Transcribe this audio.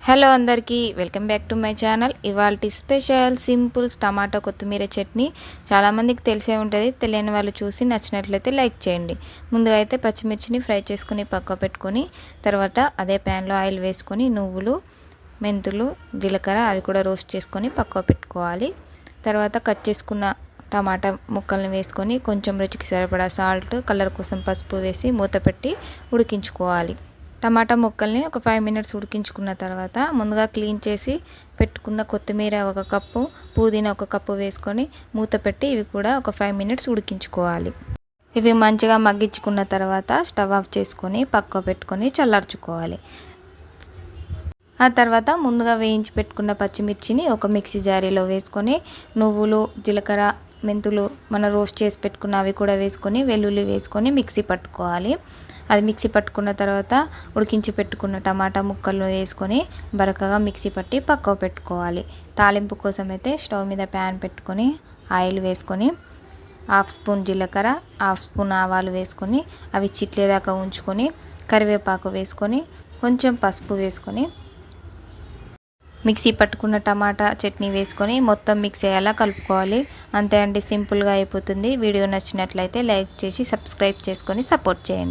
Hello అందరికీ welcome back to my channel. ఇవాల్టి special సింపుల్స్ tomato కొత్తిమీర చట్నీ చాలామందికి తెలిసే ఉంటుంది. తెలియని వాళ్ళు చూసి నచ్చినట్లయితే లైక్ చేయండి. ముందుగా అయితే పచ్చిమిర్చిని ఫ్రై చేసుకుని పక్క పెట్టుకొని తర్వాత అదే ప్యాన్లో ఆయిల్ వేసుకొని నువ్వులు, మెంతులు, జీలకర్ర అవి కూడా రోస్ట్ చేసుకొని పక్క పెట్టుకోవాలి. తర్వాత కట్ చేసుకున్న టమాటా ముక్కల్ని వేసుకొని కొంచెం రుచికి సరిపడా సాల్ట్, కలర్ కోసం పసుపు వేసి మూత పెట్టి ఉడికించుకోవాలి. టమాటా ముక్కల్ని ఒక 5 మినిట్స్ ఉడికించుకున్న తర్వాత ముందుగా క్లీన్ చేసి పెట్టుకున్న కొత్తిమీర ఒక కప్పు, పుదీనా ఒక కప్పు వేసుకొని మూత పెట్టి ఇవి కూడా ఒక 5 మినిట్స్ ఉడికించుకోవాలి. ఇవి మంచిగా మగ్గించుకున్న తర్వాత స్టవ్ ఆఫ్ చేసుకొని పక్క పెట్టుకొని చల్లార్చుకోవాలి. ఆ తర్వాత ముందుగా వేయించి పెట్టుకున్న పచ్చిమిర్చిని ఒక మిక్సీ జారీలో వేసుకొని నువ్వులు, జీలకర్ర, మెంతులు మనం రోస్ట్ చేసి పెట్టుకున్న అవి కూడా వేసుకొని వెల్లుల్లి వేసుకొని మిక్సీ పట్టుకోవాలి. అది మిక్సీ పట్టుకున్న తర్వాత ఉడికించి పెట్టుకున్న టమాటా ముక్కలు వేసుకొని బరకగా మిక్సీ పట్టి పక్కకు పెట్టుకోవాలి. తాలింపు కోసం అయితే స్టవ్ మీద ప్యాన్ పెట్టుకొని ఆయిల్ వేసుకొని 1/2 స్పూన్ జీలకర్ర, 1/2 స్పూన్ ఆవాలు వేసుకొని అవి చిట్లేదాకా ఉంచుకొని కరివేపాకు వేసుకొని కొంచెం పసుపు వేసుకొని మిక్సీ పట్టుకున్న టమాటా చట్నీ వేసుకొని మొత్తం మిక్స్ అయ్యేలా కలుపుకోవాలి. అంతే అండి, సింపుల్గా అయిపోతుంది. వీడియో నచ్చినట్లయితే లైక్ చేసి సబ్స్క్రైబ్ చేసుకొని సపోర్ట్ చేయండి.